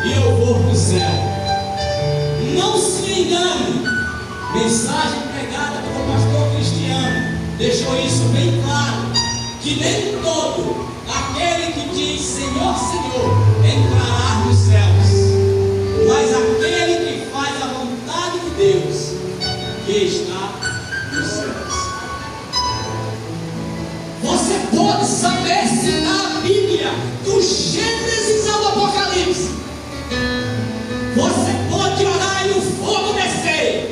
e eu vou para o céu. Não se engane. Mensagem pregada pelo pastor Cristiano deixou isso bem claro, que nem todo aquele que diz Senhor, Senhor entrará nos céus, mas aquele que faz a vontade de Deus que está nos céus. Você pode saber citar a Bíblia do Gênesis ao Apocalipse. Você pode orar e o fogo descer.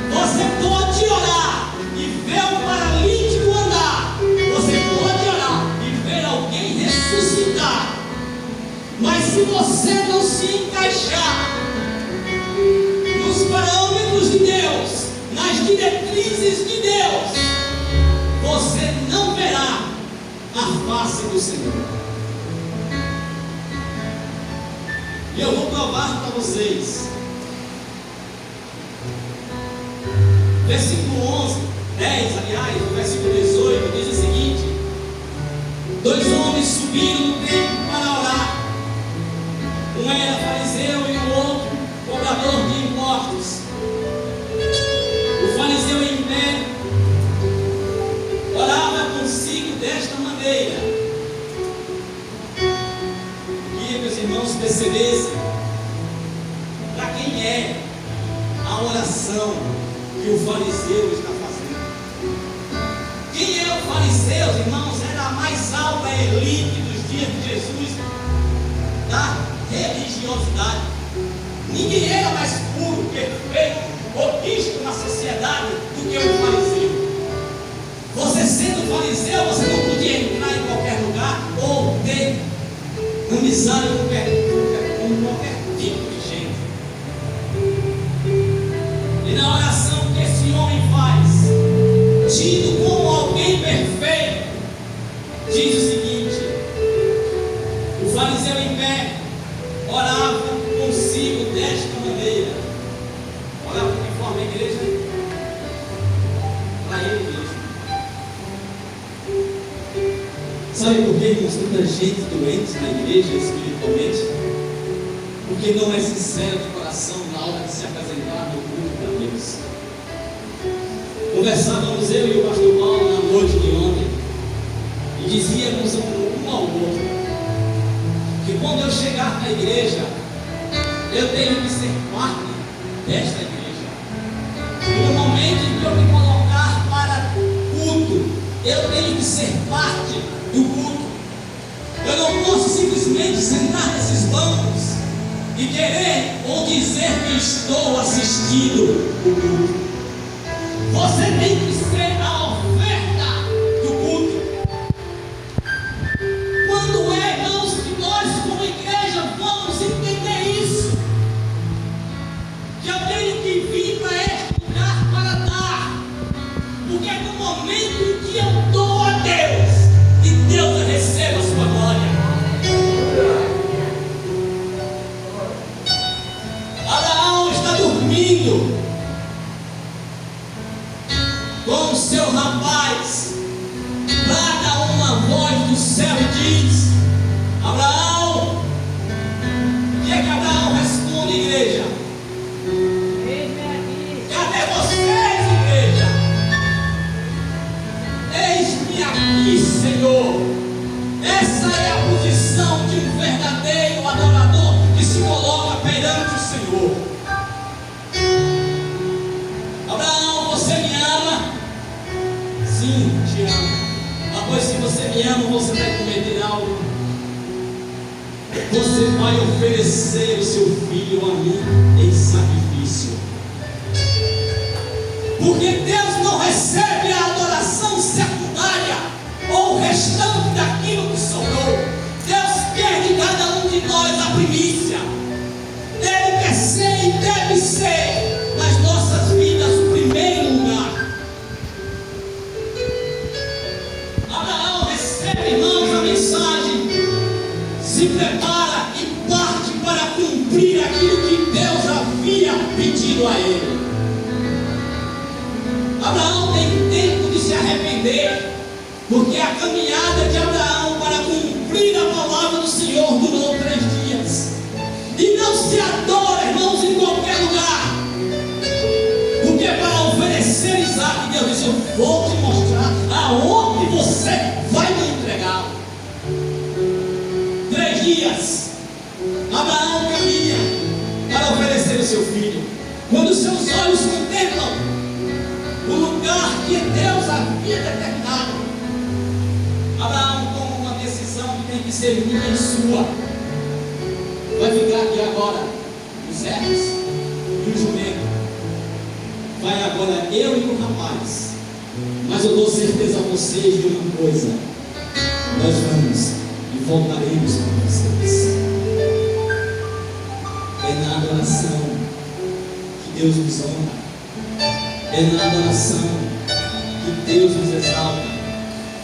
Você pode orar e ver um paralítico andar. Você pode orar e ver alguém ressuscitar. Mas se você não se encaixar nos parâmetros de Deus, nas diretrizes de Deus, você não verá a face do Senhor. E eu vou provar para vocês. Versículo 11, 10, aliás, o versículo 18 diz o seguinte: 2 homens subiram no templo para orar. Um era fariseu e o outro cobrador de impostos. O fariseu em pé orava consigo desta maneira. Queria que os irmãos percebessem para quem é a oração que o fariseu está fazendo. Quem é o fariseu, irmãos? Era a mais alta elite dos dias de Jesus, da religiosidade. Ninguém era mais puro, perfeito ou visto na sociedade do que o fariseu. Você sendo fariseu, você não podia entrar em qualquer lugar ou ter amizade com qualquer tipo de gente. E na oração que esse homem faz, tido como alguém perfeito, diz o seguinte: o fariseu em pé orava consigo desta maneira. Orava de que forma a igreja? Para ele mesmo. Sabe por que, irmãos, tanta gente doente na igreja espiritualmente? Porque não é sincero de coração na hora de se apresentar no culto a Deus. Conversávamos eu e o pastor Paulo na noite de ontem e dizíamos um ao outro que quando eu chegar na igreja, eu tenho que ser parte desta igreja. E no momento em que eu me colocar para culto, eu tenho que ser parte do culto. Eu não posso simplesmente sentar nesses bancos e querer ou dizer que estou assistindo o culto. Você tem que ser a oferta do culto. Quando é, irmãos, que nós como igreja vamos entender isso? Que eu tenho que vir para este lugar para dar. Porque no momento em que eu dou a Deus, e Deus receba a sua glória. Abraão está dormindo com o seu rapaz. Brada uma voz do céu e diz: Abraão. O que é que Abraão responde, igreja? Cadê vocês, igreja? Eis-me aqui, Senhor. Essa é a posição de um verdadeiro adorador que se coloca perante o Senhor. Abraão, você me ama? Sim, te amo. Pois se você me ama, você vai cometer algo. Você vai oferecer o seu filho a mim em sacrifício. Porque Deus não recebe a adoração secundária ou o restante daquilo que sobrou. Deus quer de cada um de nós a primícia. Ele quer ser e deve ser nas nossas vidas o primeiro lugar. Abraão recebe, irmãos, a mensagem, se prepara e parte para cumprir aquilo que Deus havia pedido a ele. Abraão tem tempo de se arrepender, porque a caminhada de Abraão para cumprir a palavra do Senhor durou 3 dias. E Isaac, Deus disse: eu vou te mostrar aonde você vai me entregar. 3 dias, Abraão caminha para oferecer o seu filho. Quando seus olhos contemplam o lugar que Deus havia determinado, Abraão toma uma decisão que tem que ser minha e sua. Vai ficar aqui agora os servos e o jumento. Vai agora eu e o rapaz. Mas eu dou certeza a vocês de uma coisa: nós vamos e voltaremos com vocês. É na adoração que Deus nos honra. É na adoração que Deus nos exalta.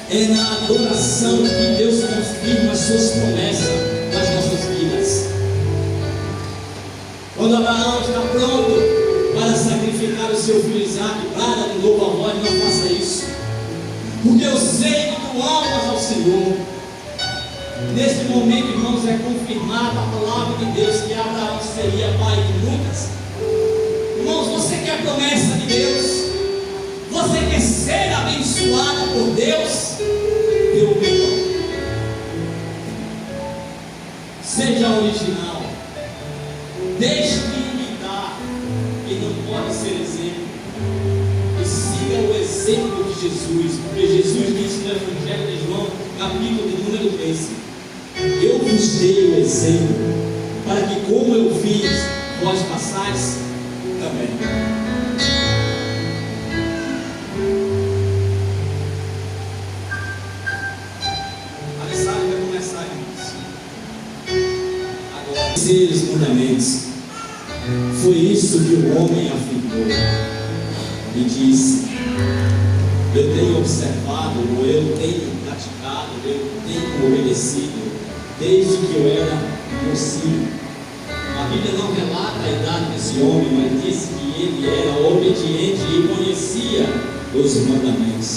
É na adoração que Deus confirma as suas promessas nas nossas vidas. Quando Abraão está pronto para sacrificar o seu filho Isaac, para de novo a voz: não faça isso, porque eu sei que tu amas ao Senhor. Neste momento, irmãos, é confirmada a palavra de Deus que Abraão seria pai de muitas. Irmãos, você quer a promessa de Deus? Você quer ser abençoada por Deus? Dê o perdão. Seja original. Deixe de imitar quem não pode ser exemplo. E siga o exemplo de Jesus. Porque Jesus disse no Evangelho de João, capítulo de número 13: eu vos dei o exemplo, para que como eu fiz, vós façais também. A mensagem vai começar, irmãos. Agora, os fundamentos. Foi isso que o homem afirmou e disse: eu tenho observado, ou eu tenho praticado, eu tenho obedecido desde que eu era mocinho. A Bíblia não relata a idade desse homem, mas disse que ele era obediente e conhecia os mandamentos.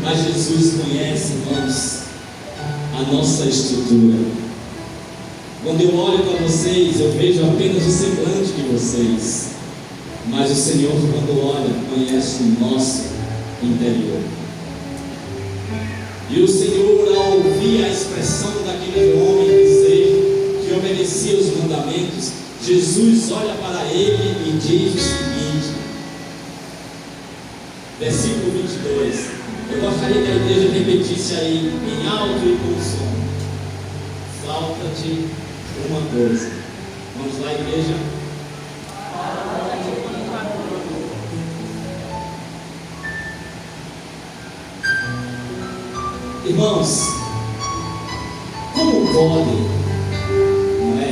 Mas Jesus conhece, irmãos, a nossa estrutura. Quando eu olho para vocês, eu vejo apenas o semblante de vocês, mas o Senhor, quando olha, conhece o nosso interior. E o Senhor, ao ouvir a expressão daquele homem dizer que obedecia os mandamentos, Jesus olha para ele e diz o seguinte, versículo 22. Eu gostaria que a igreja repetisse aí em alto e com som: falta-te uma coisa. Vamos lá, igreja? Irmãos, como pode, não é,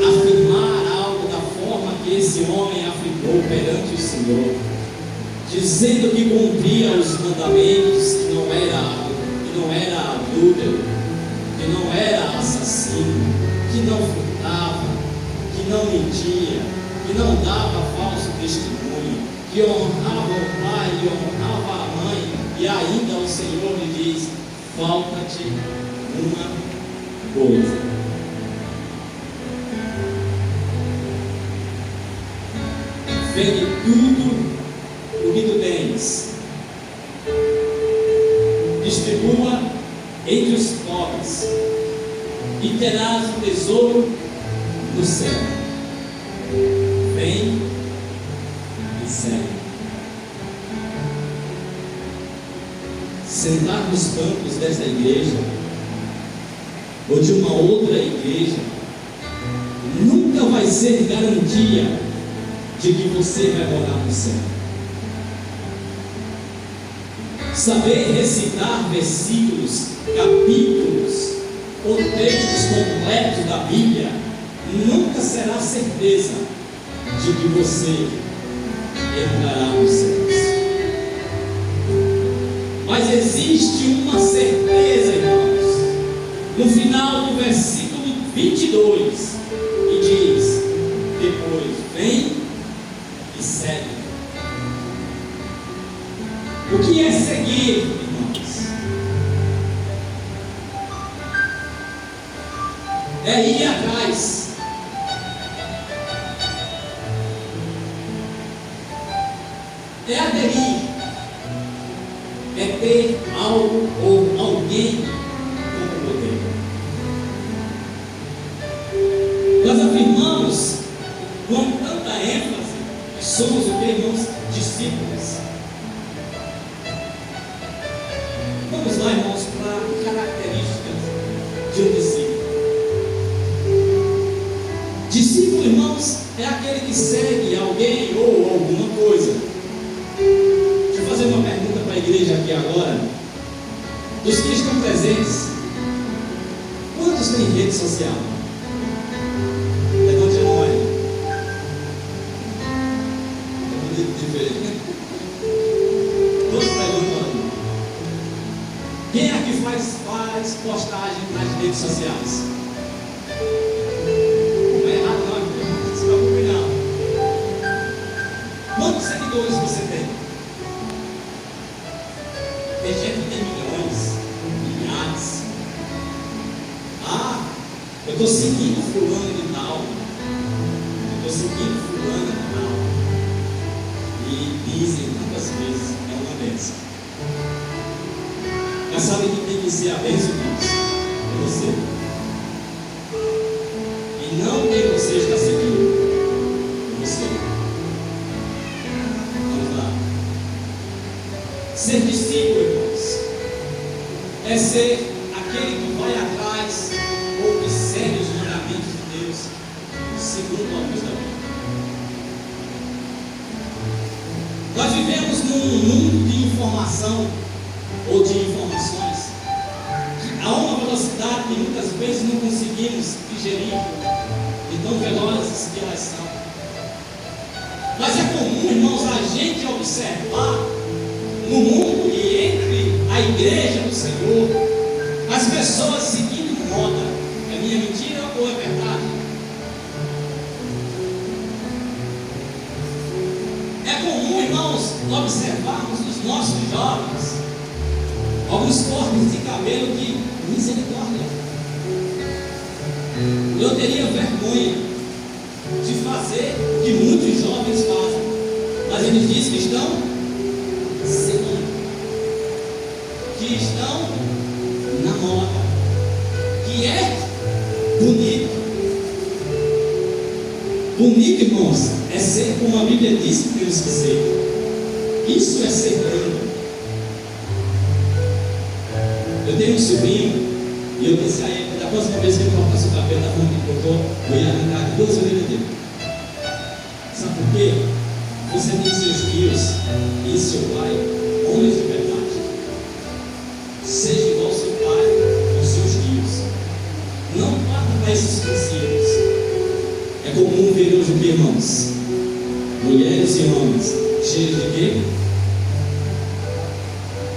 afirmar algo da forma que esse homem afirmou perante o Senhor, dizendo que cumpria os mandamentos, que não era adúltero, que não era assassino, que não furtava, que não mentia, que não dava falso testemunho, que honrava o pai e honrava a mãe, e ainda o Senhor lhe diz: falta-te uma coisa. Vende tudo o que tu tens, distribua entre os pobres, e terás um tesouro no céu. Vem e segue. Sentar nos bancos desta igreja ou de uma outra igreja nunca vai ser garantia de que você vai morar no céu. Saber recitar versículos, capítulos ou textos completos da Bíblia nunca será certeza de que você entrará nos céus. Mas existe uma certeza, irmãos, no final do versículo 22, e diz depois: vem e segue. O que é seguir, irmãos? É ir atrás, é aderir, é ter algo ou alguém como modelo. Nós afirmamos com tanta ênfase que somos o que, irmãos? Discípulos. Vamos lá, irmãos, para características de um discípulo. Discípulo, irmãos, é aquele que segue alguém ou alguma coisa. Deixa eu fazer uma pergunta para a igreja aqui agora. Dos que estão presentes, quantos têm rede social? Levante a mão aí. É bonito de ver. Todos levantam aí. Quem aqui faz postagem nas redes sociais? Não é errado não, não se preocupe não. Quantos seguidores você tem? Tem gente que tem milhões, milhares. Ah, eu estou seguindo fulano de tal. Eu estou seguindo fulano de tal. E dizem tantas vezes, é uma bênção. Mas sabe que tem que ser a bênção, irmãos? É você. E não quem você está seguindo. É você. Vamos lá. Ser discípulo, irmãos, é ser aquele que vai atrás ou que segue os mandamentos de Deus segundo a luz da Bíblia. Nós vivemos num mundo de informação ou de informações que a uma velocidade que muitas vezes não conseguimos digerir de tão velozes que elas são. Mas é comum, irmãos, a gente observar no mundo e entre a igreja do Senhor as pessoas seguindo moda. É minha mentira ou é verdade? É comum, irmãos, observarmos os nossos jovens alguns cortes de cabelo que, misericórdia, eu teria vergonha de fazer o que muitos jovens fazem, mas eles dizem que estão seguindo, que estão na moda, que é bonito. Bonito, irmãos, é ser como a Bíblia diz que temos que ser. Isso é ser branco. Eu tenho um sobrinho e eu disse a ele, da próxima vez que ele cortasse o cabelo da forma que cortou, eu ia arrancar 2 orelhas dele. Sabe por quê? Você tem seus tios e seu pai, homens de verdade. Seja igual ao seu pai e aos seus tios. Não parta para esses princípios. É comum ver hoje o que, irmãos? Mulheres e homens cheios de quê?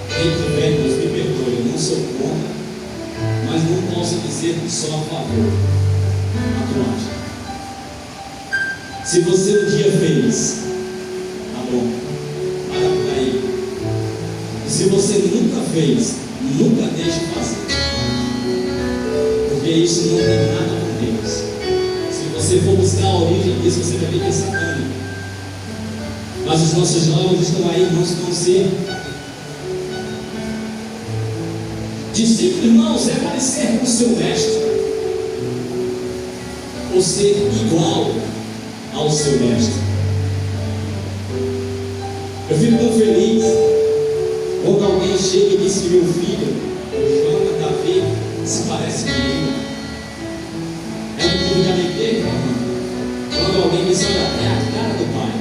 Quem tiver, Deus me perdoe, eu não sou contra, mas não posso dizer que sou a favor. Tatuagem. Se você um dia fez, tá bom, para por aí. E se você nunca fez, nunca deixe fazer. Porque isso não tem nada com Deus. Se você for buscar a origem disso, você vai ver que é satânico. Mas os nossos jovens estão aí, irmãos, vão ser discípulo, irmãos, é parecer com o seu mestre, ou ser igual ao seu mestre. Eu fico tão feliz quando alguém chega e diz que meu filho, Joana, Davi, se parece comigo. É um tipo de alegria, irmão. Quando alguém diz, olha, é a cara do pai.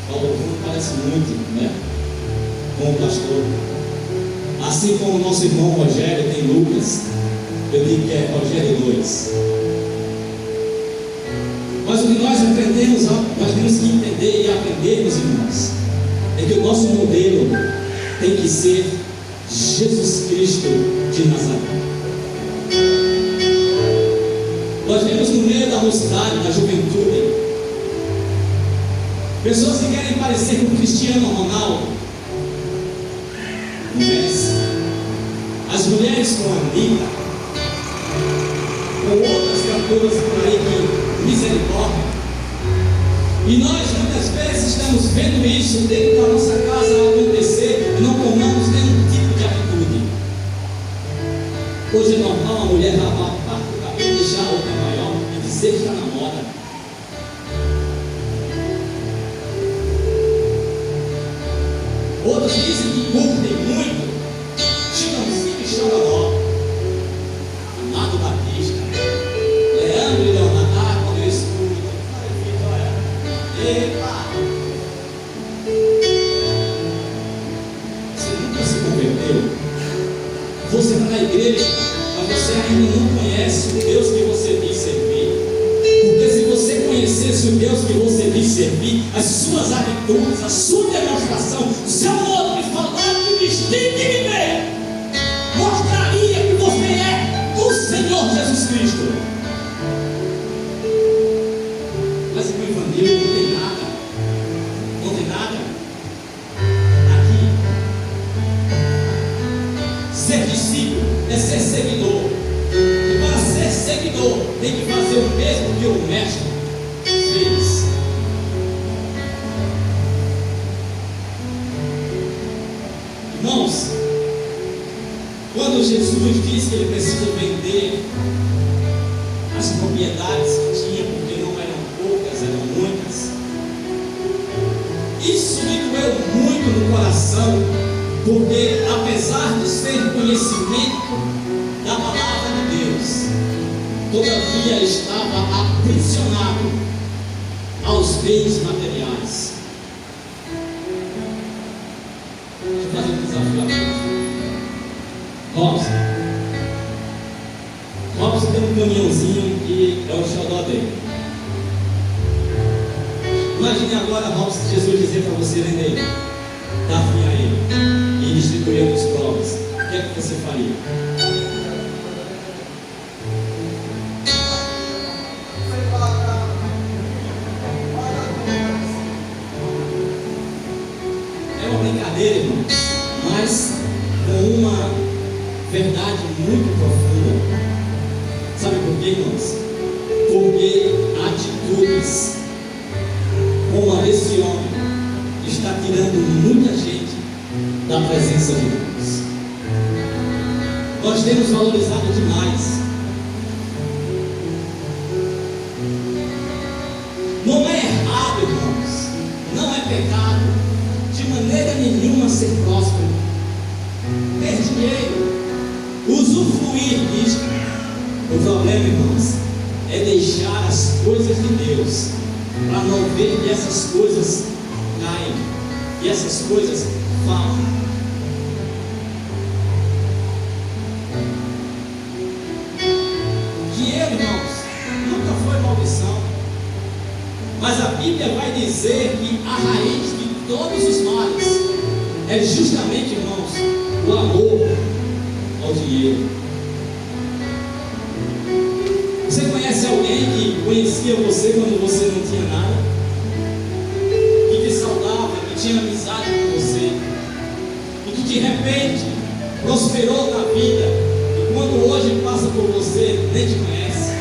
Paulo parece muito, né? Com o pastor. Assim como o nosso irmão Rogério tem Lucas, eu digo que é Rogério 2. Mas o que nós aprendemos, nós temos que entender e aprendermos, irmãos, é que o nosso modelo tem que ser Jesus Cristo de Nazaré. Nós vemos no meio da mocidade, da juventude, pessoas que querem parecer com Cristiano Ronaldo, o Messi, as mulheres com a Anitta, com outras cantoras por aí que misericórdia. E nós muitas vezes estamos vendo isso dentro da nossa casa acontecer e não tomamos nenhum tipo de atitude. Hoje é normal a mulher lavar parte do cabelo, deixar a outra maior e dizer que está na moda. Outros dizem que curtem muito Chitãozinho e Chororó, Amado Batista, Leandro e Leonardo. Quando eu escuto, epa! Você nunca se converteu? Você está na igreja, mas você ainda não conhece o Deus que você diz servir. Porque se você conhecesse o Deus que você diz servir, as suas atitudes, a sua demonstração, o seu modo de falar, de vestir, de viver, mostraria que você é o Senhor Jesus Cristo. Mas o evangelho não tem nada. Não tem nada. Aqui. Ser discípulo é ser seguidor. E para ser seguidor, tem que fazer o mesmo que o mestre fez. Irmãos, quando Jesus disse que ele precisa vender as propriedades que tinha, porque não eram poucas, eram muitas, isso me doeu muito no coração, porque apesar de ser conhecimento da palavra de Deus, todavia estava aprisionado aos bens materiais. Deixa eu fazer um desafio aqui. Robson tem um caminhãozinho que é o xodó dele. Imagine agora Robson, Jesus dizer para você vender ele, dar fim a ele e distribuir os pobres. O que é que você faria? É uma brincadeira, irmãos, mas com uma verdade muito profunda. Sabe por quê, irmãos? Porque atitudes como a desse homem está tirando muita gente da presença de Deus. Nós temos valorizado demais. Não é errado, irmãos, não é pecado de maneira nenhuma ser próspero, ter dinheiro, usufruir disso. O problema, irmãos, é deixar as coisas de Deus para não ver que essas coisas caem e essas coisas falam. Dinheiro, irmãos, nunca foi maldição, mas a Bíblia vai dizer que a raiz de todos os males é justamente, irmãos, o amor ao dinheiro. Você conhece alguém que conhecia você quando você não tinha nada? Que te saudava, que tinha amizade com você, e que de repente prosperou na vida, e quando hoje passa por você, nem te conhece?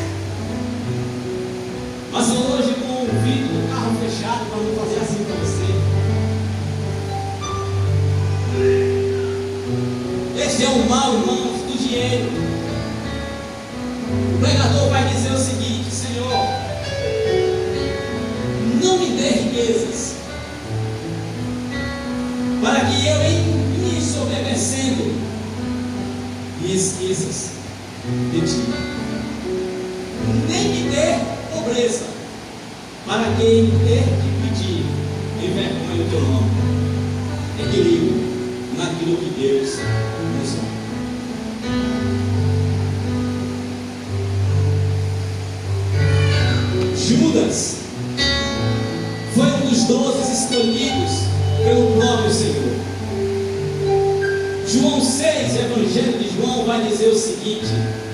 Passa hoje com o vidro do carro fechado para não fazer assim para você. Esse é o mal, irmãos, do dinheiro. O pregador vai dizer o seguinte: Senhor, não me dê riquezas, para que eu, em me sobrevivendo, me esqueças de ti. Nem me dê pobreza, para quem ter que pedir, envergonhe o teu nome. Equilíbrio naquilo que Deus nos dá. Judas foi um dos 12 escolhidos pelo próprio Senhor. João 6, Evangelho de João, vai dizer o seguinte,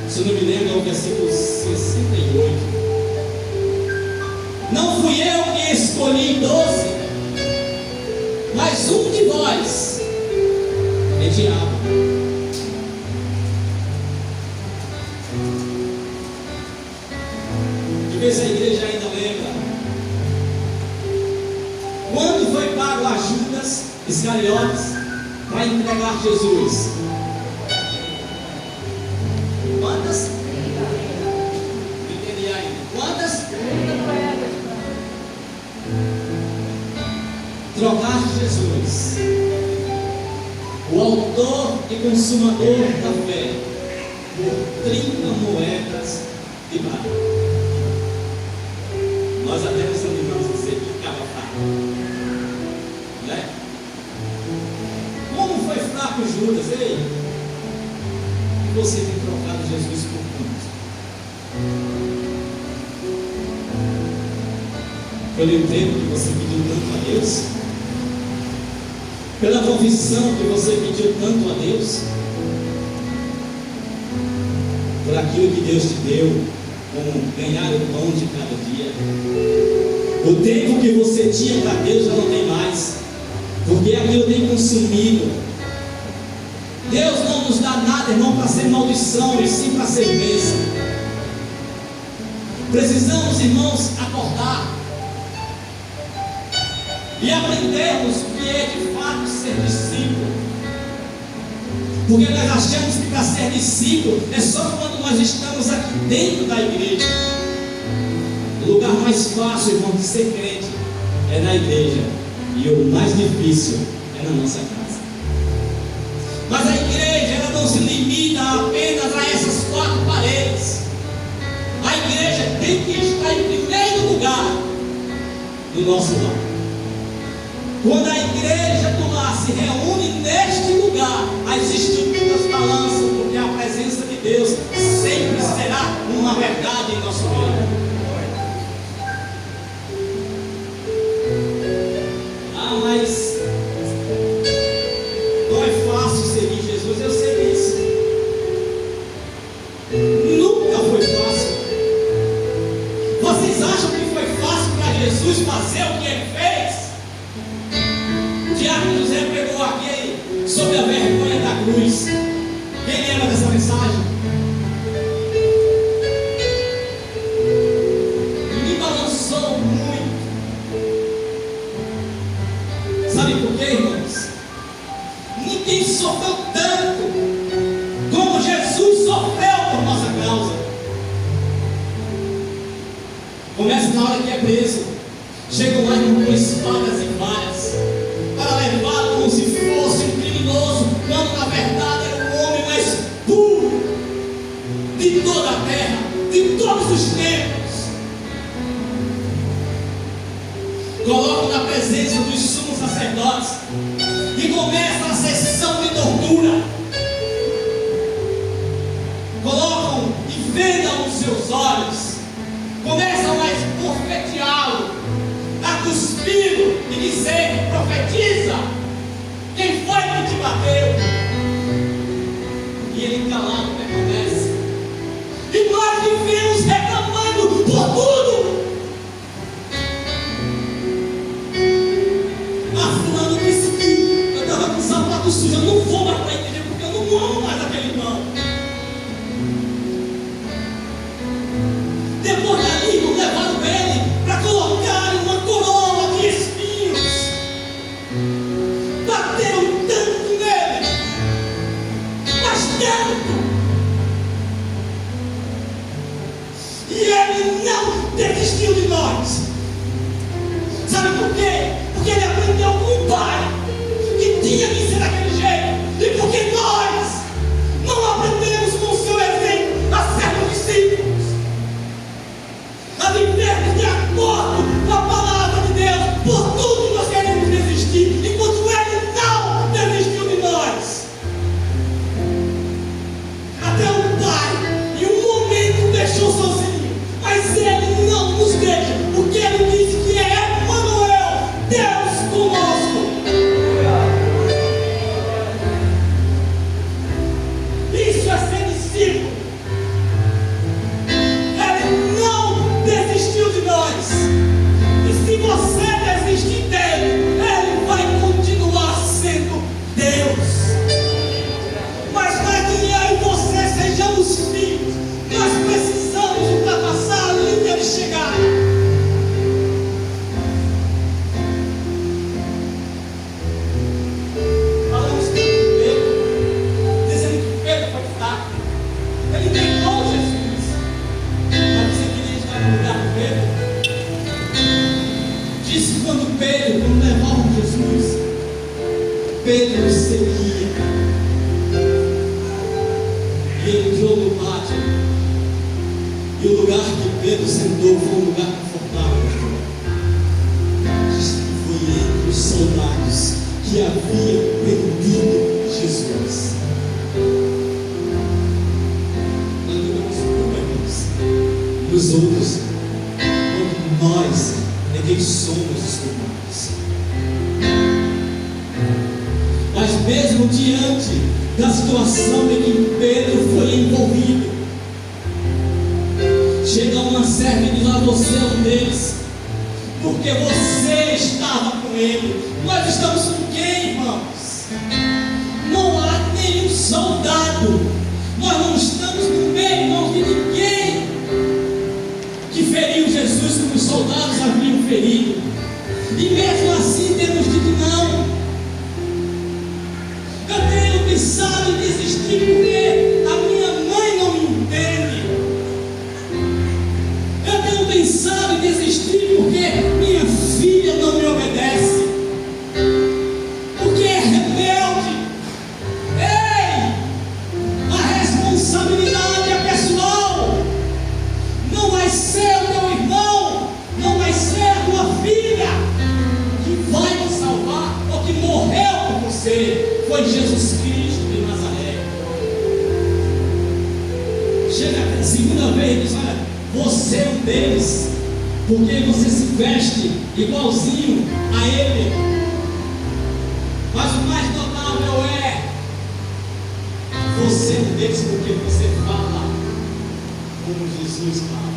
se eu não me lembro, é o versículo 68. Não fui eu que escolhi 12, mas um de vós é diabo. De vez a igreja ainda lembra levar Judas Iscariotes para entregar Jesus? Quantas? Não entendi ainda. Quantas? Trocar Jesus, o autor e consumador da fé, por 30 moedas de prata. Nós até nos animamos a dizer que ficava fraco, né? Como foi fraco Judas, ei? E você tem trocado Jesus por quanto? Pelo tempo que você pediu tanto a Deus? Pela confissão que você pediu tanto a Deus? Por aquilo que Deus te deu, como ganhar o pão de cada dia? O tempo que você tinha para Deus já não tem mais, porque aquilo tem consumido. Deus não nos dá nada, irmão, para ser maldição, e sim para ser bênção. Precisamos, irmãos, acordar e aprendermos o que é de fato ser discípulo. Porque nós achamos que para ser discípulo é só quando nós estamos aqui dentro da igreja. O lugar mais fácil, irmão, de ser crente é na igreja, e o mais difícil é na nossa casa. Mas a igreja, ela não se limita apenas a essas 4 paredes. A igreja tem que estar em primeiro lugar no nosso lar. Quando a igreja do lar se reúne neste lugar, as estruturas balançam, porque a presença de Deus sempre será uma verdade em nosso meio. Ah, mas não é fácil seguir Jesus, eu sei disso. Nunca foi fácil. Vocês acham que foi fácil para Jesus fazer o que ele fez? Tiago José pregou aqui sobre a vergonha da cruz. Quem lembra dessa mensagem? Me balançou muito. Sabe por quê, irmãos? Ninguém sofreu tanto como Jesus sofreu por nossa causa. Começa na hora que é preso. Chegam lá com espadas e varas para levá-lo como se fosse um criminoso, quando na verdade era o homem mais puro de toda a terra, de todos os tempos. Colocam na presença dos sumos sacerdotes e começa a sessão de tortura. Colocam e vendam os seus olhos, começam a esbofeteá-lo, a cuspir e dizer: profetiza, quem foi que te bateu? E ele calado permanece. E nós vivemos reclamando por tudo. Ah, fulano disse que eu estava com sapato sujo, eu não vou mais para a igreja porque eu não amo mais aquele irmão. Depois dali, não levaram ele para colocar uma coroa de espinhos. Bateram tanto nele, mas tanto. E ele não desistiu de nós. Sabe por quê? Porque ele aprendeu com o Pai que tinha que ser daquele jeito. E porque nós não aprendemos com o seu exemplo a sermos discípulos, a vivermos de acordo com a palavra de Deus. Por tudo nós queremos desistir, enquanto ele não desistiu de nós. Até o Pai em um momento deixou sozinho, mas ele não nos deixa, porque ele disse que é Emmanuel, parte. E o lugar que Pedro sentou foi um lugar confortável. Diz que foi entre os soldados que haviam prendido Jesus. Nós devemos culpa nos outros, quando nós é quem somos os culpados. Mas mesmo diante da situação em que Pedro foi envolvido, chega uma serva e diz: a você é um deles, porque você estava com ele. Nós estamos com quem, irmãos? Não há nenhum soldado. Nós não estamos no meio, irmãos, de ninguém que feriu Jesus como os soldados haviam ferido. E mesmo assim temos dito não. Eu tenho pensado em desistir porque a minha mãe não me entende. Eu tenho pensado em desistir porque minha filha não me obedece, porque é rebelde. Ei, a responsabilidade é pessoal. Não vai ser o teu irmão, não vai ser a tua filha que vai te salvar ou que morreu por você. Foi Jesus Cristo de Nazaré. Chega a segunda vez e diz: olha, você é um deles, porque você se veste igualzinho a ele. Mas o mais notável é: você é um deles porque você fala como Jesus fala.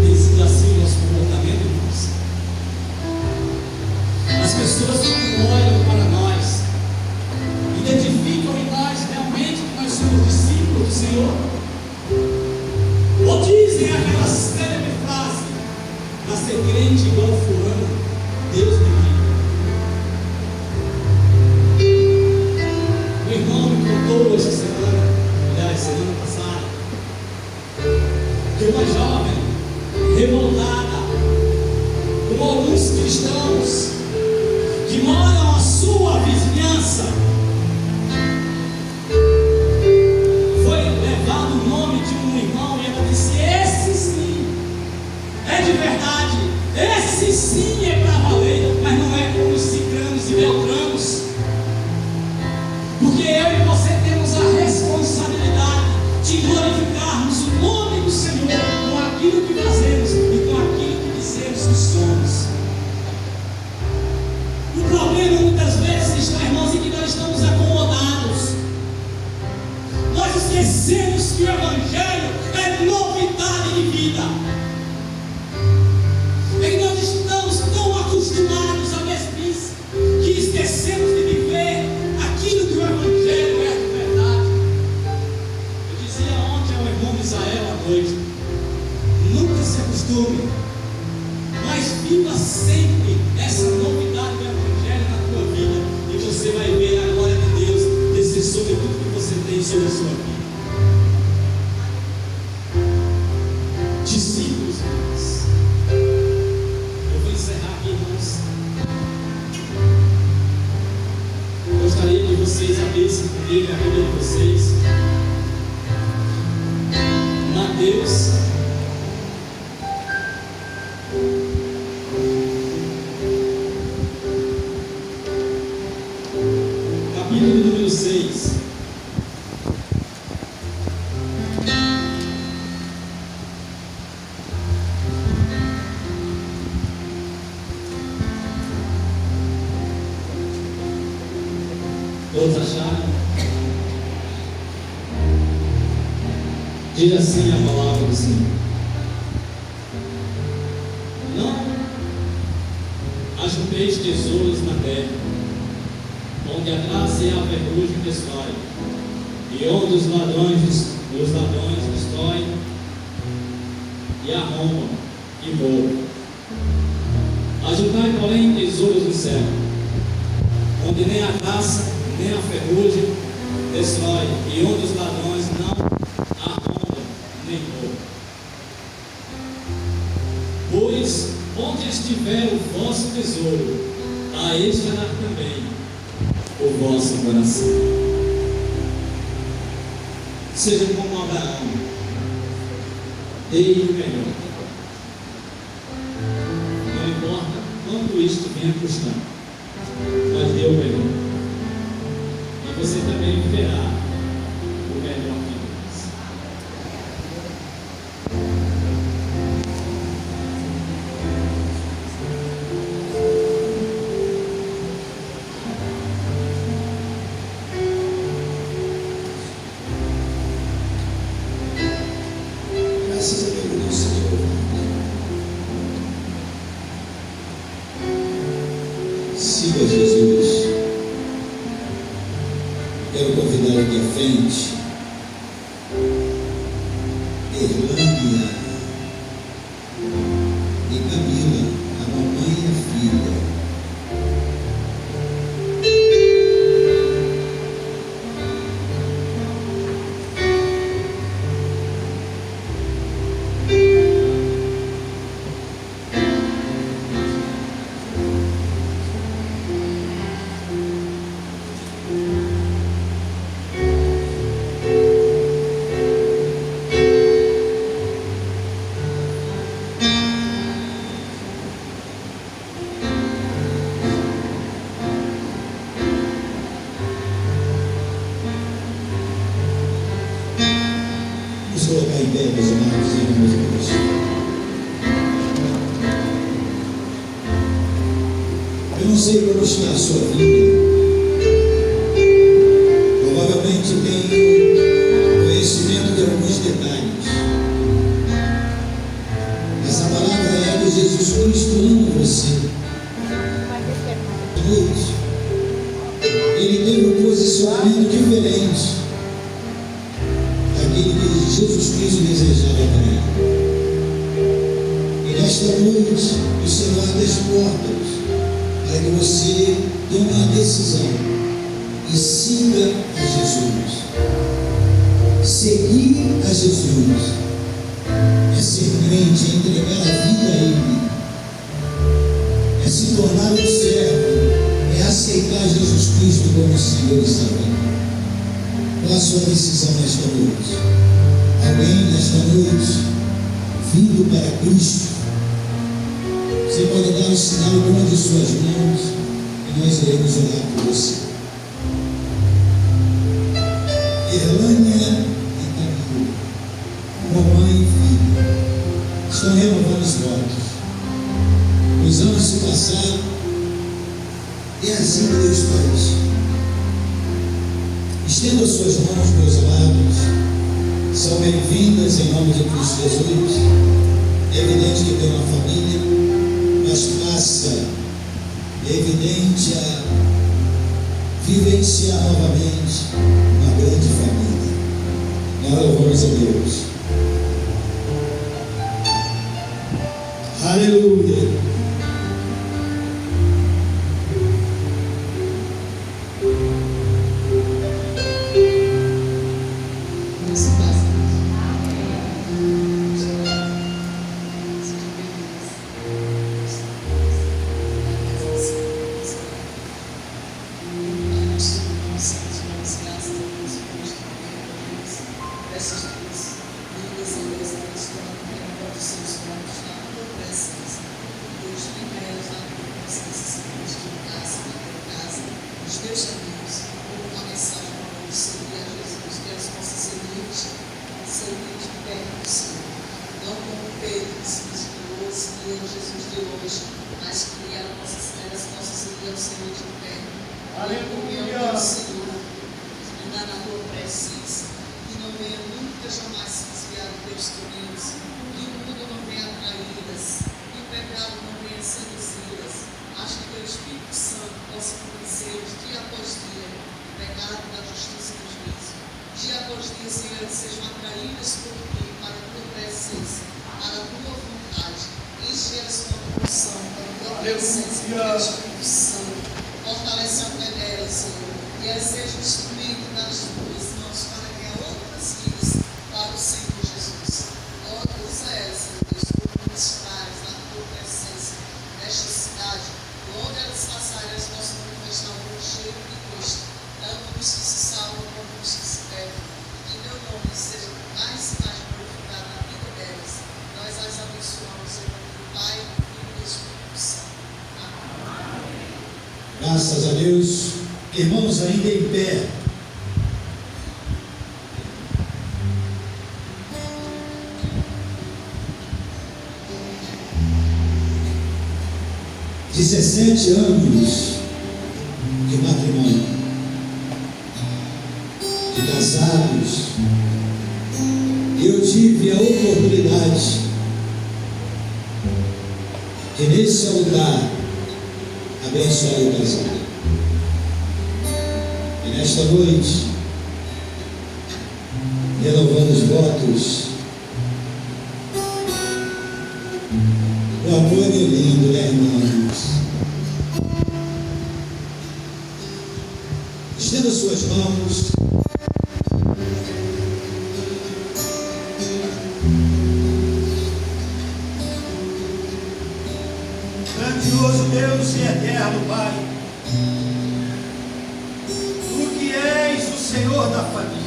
Tem sido assim o nosso comportamento, irmãos. As pessoas que olham para nós identificam em nós realmente que nós somos discípulos do Senhor. Ou dizem aquela célebre frase: para ser crente igual fulano, Deus me livre. O irmão me contou essa semana, aliás, semana passada, que uma jovem revoltada com alguns cristãos que moram à sua vizinhança foi levado o nome de um irmão e ela disse: esse sim é de verdade, esse sim é para valer, mas não é como os cicranos e beltranos, porque eu e você temos a responsabilidade de glorificarmos o nome do Senhor com aquilo que fazemos e com aquilo que dizemos que somos. O problema muitas vezes está, irmãos, em que nós estamos acomodados. Nós esquecemos que o Evangelho é novidade de vida. É que nós estamos tão acostumados à mesmice que esquecemos de viver aquilo que o Evangelho é de verdade. Eu dizia ontem ao irmão Misael à noite: nunca se acostume, mas viva sempre essa novidade do Evangelho na tua vida, e você vai ver a glória de Deus descer sobre tudo que você tem sobre a sua vida. Discípulos, irmãos. Eu vou encerrar aqui, irmãos. Gostaria que vocês abrissem comigo a Bíblia de vocês. Mateus capítulo número 6. Todos acharam? Diz assim a palavra do Senhor: não ajunteis tesouros na terra, onde a traça e a ferrugem destroem, e onde os ladrões destroem e arrombam e roubam. Ajuntai, porém, tesouros no céu, onde nem a traça nem a ferrugem destrói, e onde os ladrões não arrombam nem roubam. Pois onde estiver o vosso tesouro, aí estará também o vosso coração. Seja como Abraão. Dei o melhor. Não importa quanto isto venha custando, mas dê o melhor. E você também verá o melhor de Deus. Graças a Deus, Senhor. Siga Jesus. Quero convidar aqui à frente Erlânia e Camila, a mamãe e a filha. Vamos colocar em pé, meus amados, em nome de Deus. Eu não sei como está a sua vida. Provavelmente tem conhecimento de alguns detalhes. Essa palavra é que Jesus Cristo ama você. Ele tem um posicionamento diferente daquele que Jesus Cristo desejava para ele. E nesta noite, o Senhor abre as portas para que você tome uma decisão e siga a Jesus. Seguir a Jesus é ser crente, é entregar a vida a Ele, é se tornar um servo, é aceitar Jesus Cristo como Senhor e Salvador. Qual a sua decisão nesta noite? Alguém nesta noite vindo para Cristo? Você pode dar o sinal com uma de suas mãos e nós iremos orar por você. Erlânia e Camila, mamãe e filha, estão renovando os votos. Os anos se passaram e assim que Deus faz. Estenda as suas mãos, meus amados. São bem-vindas em nome de Cristo Jesus. É evidente que tem uma família, mas passa, é evidente a vivenciar novamente uma grande família. Nós louvamos a Deus. Aleluia. Fortalece a fé dela, Senhor, e ela seja um instrumento nas tuas mãos para ganhar outras vidas para o Senhor Jesus. Usa ela, Senhor Deus, como missionários na tua presença, nesta cidade. Onde elas passarem, elas possam manifestar um bom cheiro de gosto, tanto os que se salvam como os que se perdem. Em teu nome, Deus. Irmãos, ainda em pé. Há 17 anos de matrimônio, de casados, eu tive a oportunidade de nesse altar abençoar o casal. E nesta noite, renovando os votos, o amor é lindo, né, irmãos? Estenda suas mãos. Grandioso Deus e eterno Pai, Tu que és o Senhor da família,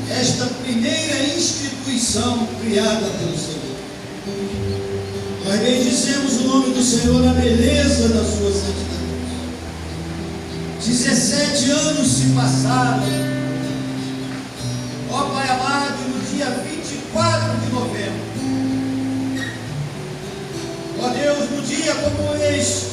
esta primeira instituição criada pelo Senhor, nós bendizemos o nome do Senhor na beleza da sua santidade. 17 anos se passaram, ó Pai amado, no dia 24 de novembro, ó Deus, no dia como este,